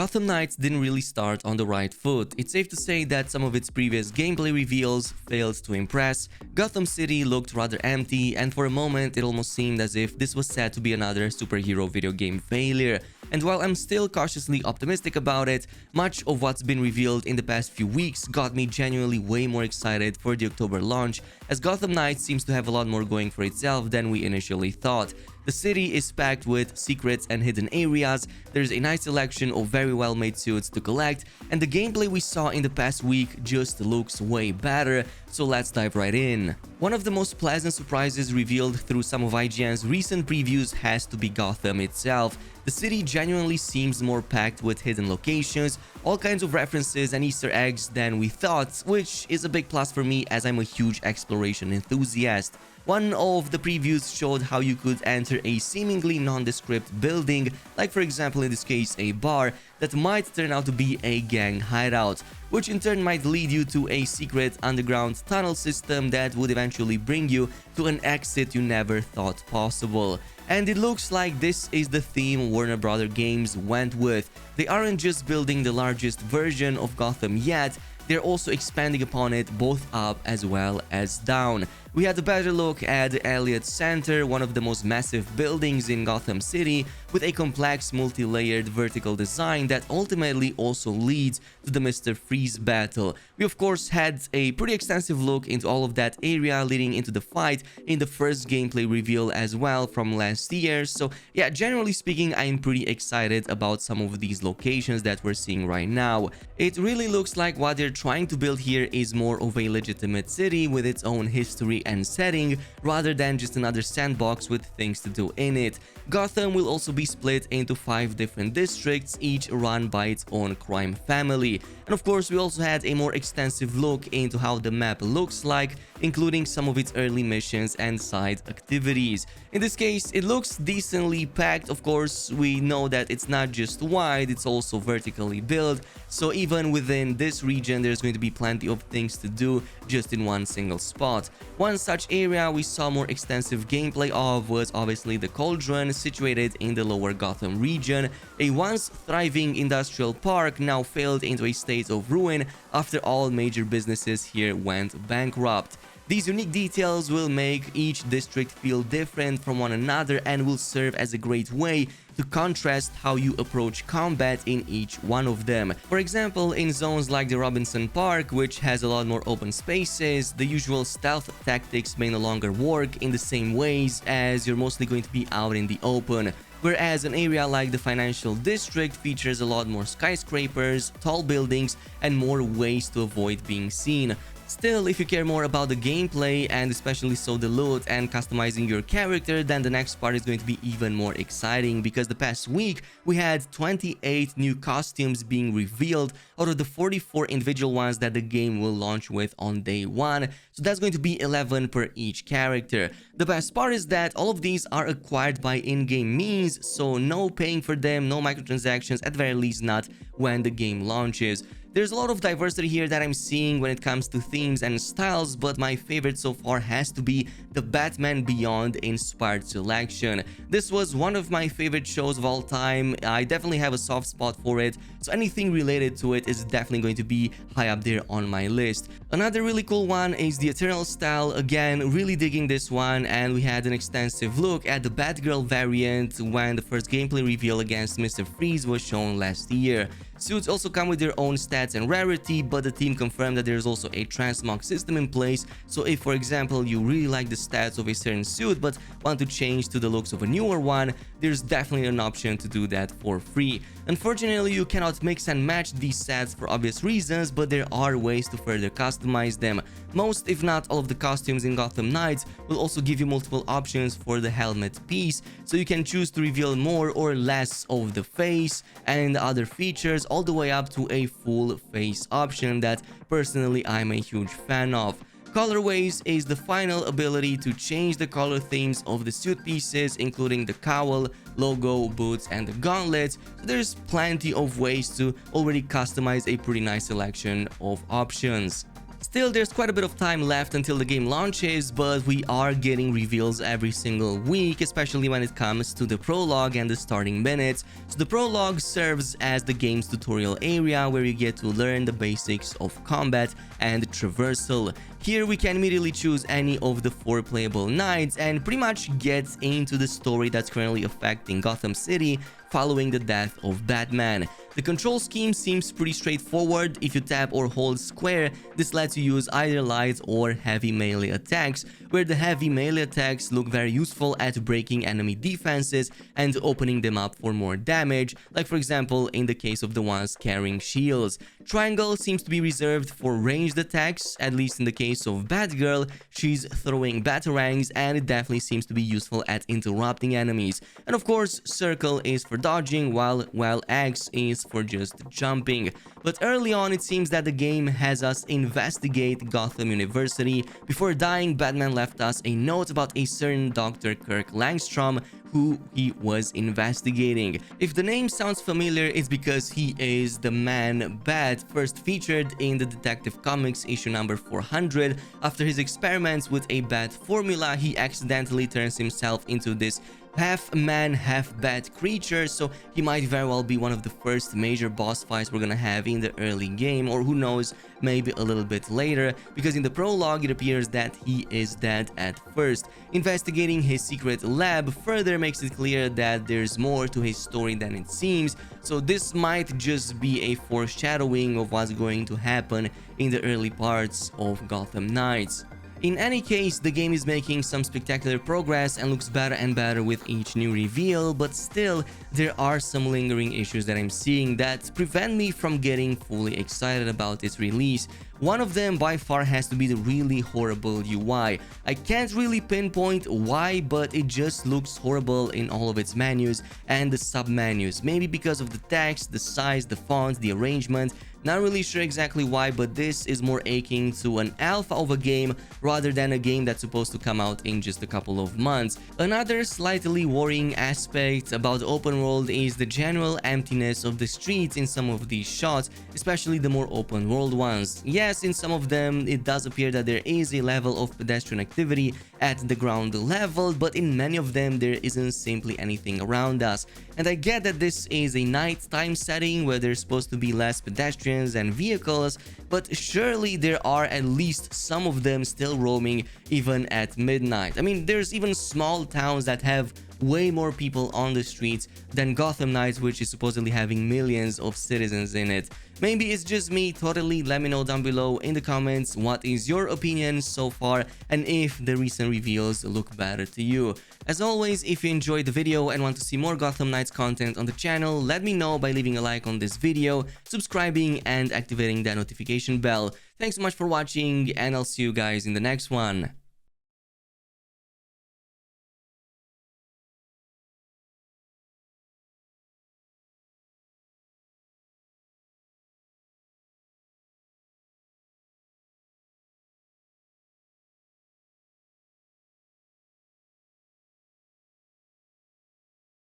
Gotham Knights didn't really start on the right foot. It's safe to say that some of its previous gameplay reveals failed to impress. Gotham City looked rather empty, and for a moment it almost seemed as if this was set to be another superhero video game failure. And while I'm still cautiously optimistic about it, much of what's been revealed in the past few weeks got me genuinely way more excited for the October launch, as Gotham Knights seems to have a lot more going for itself than we initially thought. The city is packed with secrets and hidden areas, there's a nice selection of very well made suits to collect, and the gameplay we saw in the past week just looks way better, so let's dive right in. One of the most pleasant surprises revealed through some of IGN's recent previews has to be Gotham itself. The city genuinely seems more packed with hidden locations, all kinds of references and Easter eggs than we thought, which is a big plus for me as I'm a huge exploration enthusiast. One of the previews showed how you could enter a seemingly nondescript building, like for example in this case a bar, that might turn out to be a gang hideout, which in turn might lead you to a secret underground tunnel system that would eventually bring you to an exit you never thought possible. And it looks like this is the theme Warner Bros. Games went with. They aren't just building the largest version of Gotham yet, they're also expanding upon it both up as well as down. We had a better look at the Elliott Center, one of the most massive buildings in Gotham City, with a complex multi-layered vertical design that ultimately also leads to the Mr. Freeze battle. We of course had a pretty extensive look into all of that area leading into the fight in the first gameplay reveal as well from last year, so yeah, generally speaking, I'm pretty excited about some of these locations that we're seeing right now. It really looks like what they're trying to build here is more of a legitimate city with its own history and setting, rather than just another sandbox with things to do in it. Gotham will also be split into 5 different districts, each run by its own crime family. And of course, we also had a more extensive look into how the map looks like, including some of its early missions and side activities. In this case, it looks decently packed. Of course, we know that it's not just wide, it's also vertically built, so even within this region, there's going to be plenty of things to do just in one single spot. One such area we saw more extensive gameplay of was obviously the Cauldron, situated in the lower Gotham region. A once thriving industrial park now failed into a state of ruin after all major businesses here went bankrupt. These unique details will make each district feel different from one another and will serve as a great way to contrast how you approach combat in each one of them. For example, in zones like the Robinson Park, which has a lot more open spaces, the usual stealth tactics may no longer work in the same ways, as you're mostly going to be out in the open. Whereas an area like the Financial District features a lot more skyscrapers, tall buildings, and more ways to avoid being seen. Still, if you care more about the gameplay, and especially so the loot and customizing your character, then the next part is going to be even more exciting, because the past week we had 28 new costumes being revealed out of the 44 individual ones that the game will launch with on day 1, so that's going to be 11 per each character. The best part is that all of these are acquired by in-game means, so no paying for them, no microtransactions, at the very least not when the game launches. There's a lot of diversity here that I'm seeing when it comes to themes and styles, but my favorite so far has to be the Batman Beyond inspired selection. This was one of my favorite shows of all time. I definitely have a soft spot for it, so anything related to it is definitely going to be high up there on my list. Another really cool one is the Eternal style. Again, really digging this one, and we had an extensive look at the Batgirl variant when the first gameplay reveal against Mr. Freeze was shown last year. Suits also come with their own stats and rarity, but the team confirmed that there's also a Transmog system in place, so if for example you really like the stats of a certain suit but want to change to the looks of a newer one, there's definitely an option to do that for free. Unfortunately, you cannot mix and match these sets for obvious reasons, but there are ways to further customize them. Most, if not all, of the costumes in Gotham Knights will also give you multiple options for the helmet piece, so you can choose to reveal more or less of the face and other features, all the way up to a full face option that personally I'm a huge fan of. Colorways is the final ability to change the color themes of the suit pieces, including the cowl, logo, boots, and the gauntlets, so there's plenty of ways to already customize a pretty nice selection of options. Still, there's quite a bit of time left until the game launches, but we are getting reveals every single week, especially when it comes to the prologue and the starting minutes. So the prologue serves as the game's tutorial area where you get to learn the basics of combat and traversal. Here we can immediately choose any of the 4 playable knights and pretty much get into the story that's currently affecting Gotham City following the death of Batman. The control scheme seems pretty straightforward. If you tap or hold square, this lets you use either light or heavy melee attacks, where the heavy melee attacks look very useful at breaking enemy defenses and opening them up for more damage, like for example in the case of the ones carrying shields. Triangle seems to be reserved for ranged attacks, at least in the case of Batgirl. She's throwing batarangs and it definitely seems to be useful at interrupting enemies. And of course, circle is for dodging, while X is for just jumping. But early on, it seems that the game has us investigate Gotham University. Before dying, Batman left us a note about a certain Dr. Kirk Langstrom who he was investigating. If the name sounds familiar, it's because he is the Man-Bat, first featured in the Detective Comics issue number 400. After his experiments with a bat formula, he accidentally turns himself into this half-man, half-bat creature, so he might very well be one of the first major boss fights we're gonna have in the early game, or who knows, maybe a little bit later, because in the prologue it appears that he is dead at first. Investigating his secret lab further makes it clear that there's more to his story than it seems, so this might just be a foreshadowing of what's going to happen in the early parts of Gotham Knights. In any case, the game is making some spectacular progress and looks better and better with each new reveal, but still, there are some lingering issues that I'm seeing that prevent me from getting fully excited about its release. One of them by far has to be the really horrible UI. I can't really pinpoint why, but it just looks horrible in all of its menus and the sub-menus. Maybe because of the text, the size, the font, the arrangement. Not really sure exactly why, but this is more akin to an alpha of a game rather than a game that's supposed to come out in just a couple of months. Another slightly worrying aspect about the open world is the general emptiness of the streets in some of these shots, especially the more open world ones. Yes, in some of them it does appear that there is a level of pedestrian activity at the ground level, but in many of them there isn't simply anything around us. And I get that this is a nighttime setting where there's supposed to be less pedestrians and vehicles, but surely there are at least some of them still roaming even at midnight. I mean, there's even small towns that have way more people on the streets than Gotham Knights, which is supposedly having millions of citizens in it. Maybe it's just me, totally let me know down below in the comments what is your opinion so far and if the recent reveals look better to you. As always, if you enjoyed the video and want to see more Gotham Knights content on the channel, let me know by leaving a like on this video, subscribing and activating that notification bell. Thanks so much for watching and I'll see you guys in the next one.